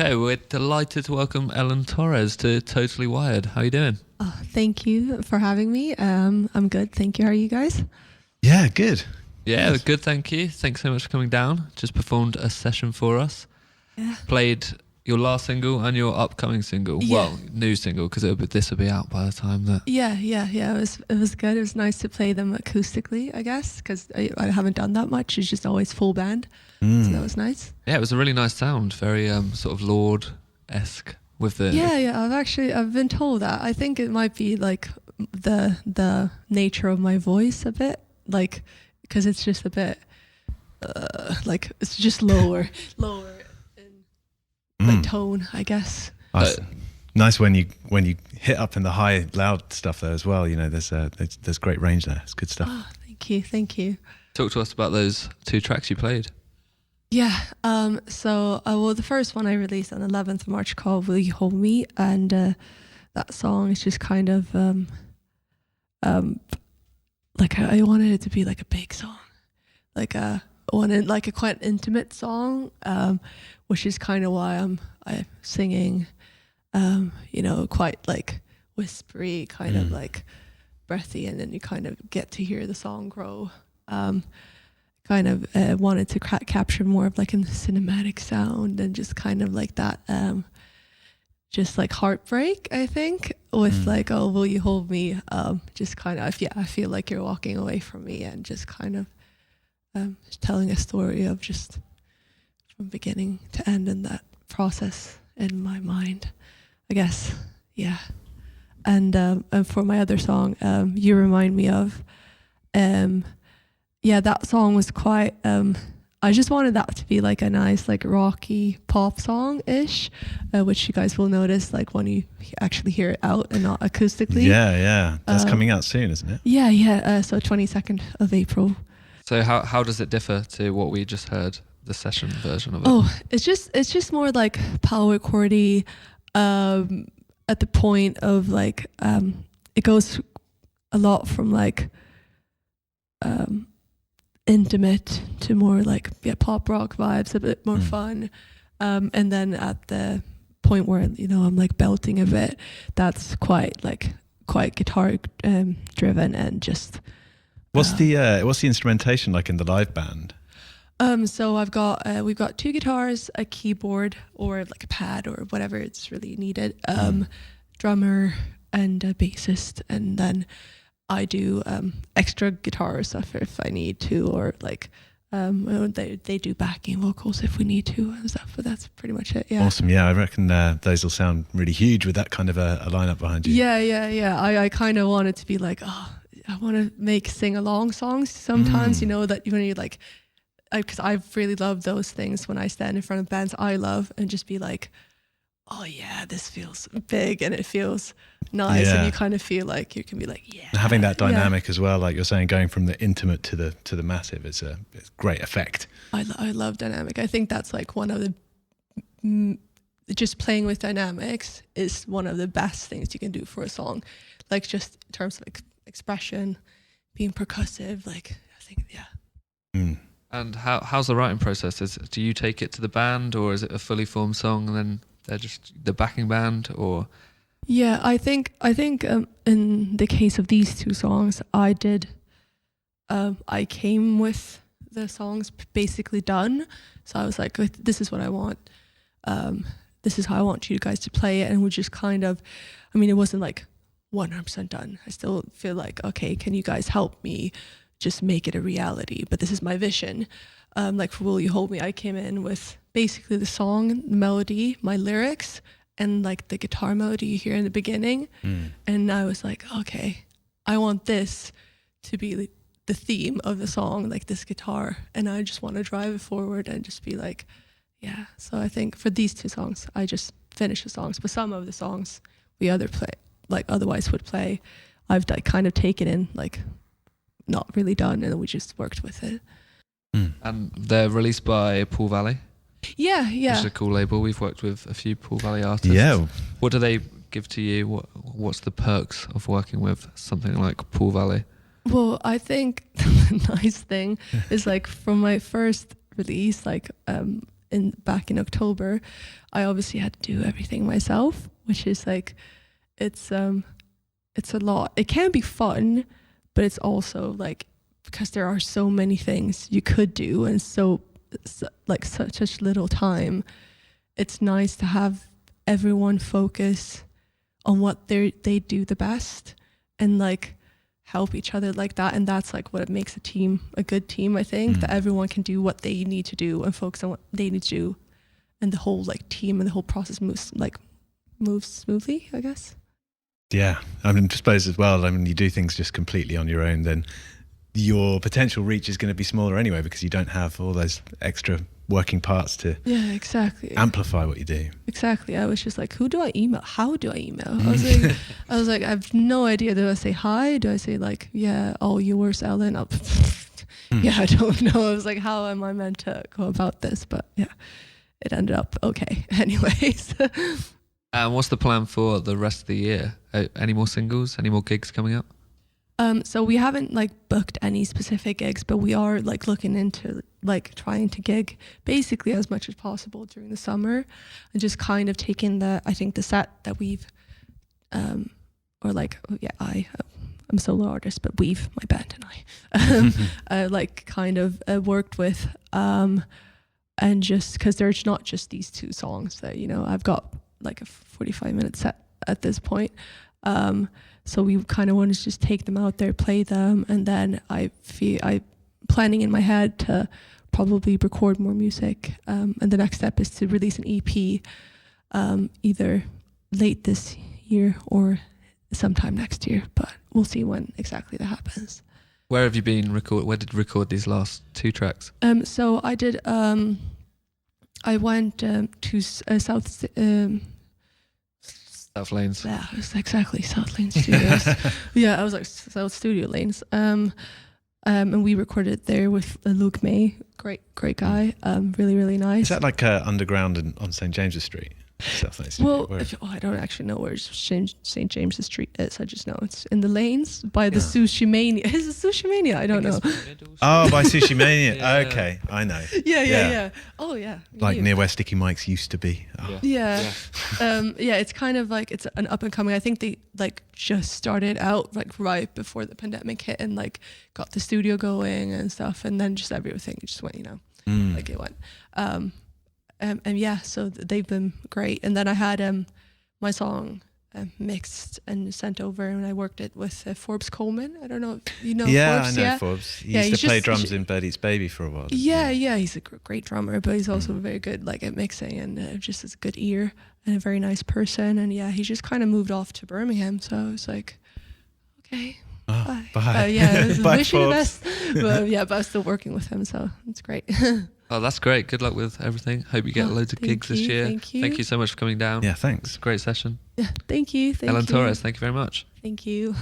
Okay, we're delighted to welcome Ellen Torres to Totally Wired. How are you doing? Oh, thank you for having me. I'm good, thank you. How are you guys? Yeah, good. Yeah, good, thank you. Thanks so much for coming down. Just performed a session for us. Yeah. Played your last single and your upcoming single. Yeah. Well, new single, because this will be out by the time that... Yeah. It was good. It was nice to play them acoustically, I guess, because I haven't done that much. It's just always full band. So that was nice. Yeah, it was a really nice sound. Very sort of Lord-esque with the... Yeah. I've been told that. I think it might be like the nature of my voice a bit, like, because it's just a bit like it's just lower in like tone, I guess. Nice when you hit up in the high loud stuff there as well. You know, there's great range there. It's good stuff. Oh, thank you. Talk to us about those two tracks you played. Yeah. So the first one I released on 11th of March called "Will You Hold Me," and that song is just kind of like I wanted it to be like a big song, like I wanted like a quite intimate song, which is kind of why I'm singing, quite like whispery, kind of like breathy, and then you kind of get to hear the song grow. Kind of wanted to capture more of like a cinematic sound and just kind of like that, just like heartbreak, I think, with like, oh, will you hold me? Just kind of, I feel like you're walking away from me, and just kind of just telling a story of just from beginning to end in that process in my mind, I guess. Yeah. And for my other song, You Remind Me Of, yeah, that song was quite, I just wanted that to be like a nice, like rocky pop song-ish, which you guys will notice like when you actually hear it out and not acoustically. Yeah. That's coming out soon, isn't it? Yeah. So 22nd of April. So how does it differ to what we just heard, the session version of it? Oh, it's just more like power chordy, at the point of like, it goes a lot from like, intimate to more like pop rock vibes, a bit more fun, and then at the point where I'm like belting a bit, that's quite guitar driven, and just what's the instrumentation like in the live band? So we've got two guitars, a keyboard or like a pad or whatever it's really needed, drummer and a bassist, and then I do extra guitar stuff if I need to, or like they do backing vocals if we need to and stuff. But that's pretty much it. Yeah. Awesome. Yeah, I reckon those will sound really huge with that kind of a lineup behind you. Yeah. I kind of want it to be like, oh, I want to make sing-along songs sometimes. That when you like, because I really love those things when I stand in front of bands I love and just be like, oh yeah, this feels big and it feels nice, and you kind of feel like you can be like, yeah. And having that dynamic as well, like you're saying, going from the intimate to the massive, it's great effect. I love dynamic. I think that's like one of the just playing with dynamics is one of the best things you can do for a song, like just in terms of like expression, being percussive. Like I think, yeah. And how's the writing process? Do you take it to the band, or is it a fully formed song and then they're just the backing band? Or yeah, I think in the case of these two songs, I did I came with the songs basically done, so I was like, this is what I want, this is how I want you guys to play it, and we just kind of, I mean, it wasn't like 100% done. I still feel like, okay, can you guys help me just make it a reality? But this is my vision. Like for Will You Hold Me, I came in with basically the song, the melody, my lyrics, and like the guitar melody you hear in the beginning. And I was like, okay, I want this to be the theme of the song, like this guitar, and I just want to drive it forward and just be like, yeah. So I think for these two songs, I just finished the songs, but some of the songs we otherwise would play, I've kind of taken in, like not really done, and we just worked with it. And they're released by Pool Valley. Yeah. Which is a cool label. We've worked with a few Pool Valley artists. Yeah. What do they give to you? What's the perks of working with something like Pool Valley? Well, I think the nice thing is like from my first release, like back in October, I obviously had to do everything myself, which is like, it's a lot. It can be fun, but it's also like, because there are so many things you could do and like such little time, it's nice to have everyone focus on what they do the best and like help each other like that. And that's like what makes a good team, I think, that everyone can do what they need to do and focus on what they need to do, and the whole like team and the whole process moves smoothly, I guess. Yeah, I mean, I suppose as well, I mean, you do things just completely on your own, then your potential reach is going to be smaller anyway, because you don't have all those extra working parts to amplify what you do. Exactly. I was just like, who do I email? How do I email? I was like, I have no idea. Do I say hi? Do I say like, yeah, oh, yours, Ellen? Yeah, I don't know. I was like, how am I meant to go about this? But yeah, it ended up okay. Anyways. What's the plan for the rest of the year? Any more singles? Any more gigs coming up? So we haven't like booked any specific gigs, but we are like looking into like trying to gig basically as much as possible during the summer, and just kind of taking the set that we've, I'm a solo artist, but we've, my band and I, like kind of worked with, and just because there's not just these two songs that, you know, I've got like a 45-minute set at this point. So we kind of want to just take them out there, play them, and then I'm planning in my head to probably record more music. And the next step is to release an EP, either late this year or sometime next year, but we'll see when exactly that happens. Where have you been where did you record these last 2 tracks? So I did, I went to South Lanes. Yeah, it was exactly South Lane Studios. Yeah, I was like South Studio Lanes. And we recorded there with Luke May, great guy, really, really nice. Is that like underground on St. James's Street? South Lane Well, I don't actually know where St. James's Street is. I just know it's in the lanes by the Sushi Mania. Is it Sushi Mania? I don't know. Oh, by Sushi Mania. Yeah. Okay, I know. Yeah. Oh, yeah. Like near where Sticky Mike's used to be. Oh. Yeah. It's kind of like, it's an up and coming. I think they like just started out like right before the pandemic hit and like got the studio going and stuff, and then just everything just went, you know, like it went. And yeah, so they've been great. And then I had my song mixed and sent over, and I worked it with Forbes Coleman. I don't know if you know Forbes. I know Forbes. He used to play drums in Birdie's Baby for a while. Yeah, he's a great drummer, but he's also very good like at mixing, and just has a good ear and a very nice person. And yeah, he just kind of moved off to Birmingham, so I was like, okay. Bye. Bye. Wish you the Forbes. best. But I'm still working with him, so it's great. Oh, that's great. Good luck with everything. Hope you get loads of gigs this year. Thank you. Thank you so much for coming down. Yeah, thanks. Great session. Yeah, thank you. Ellen Torres, thank you very much. Thank you.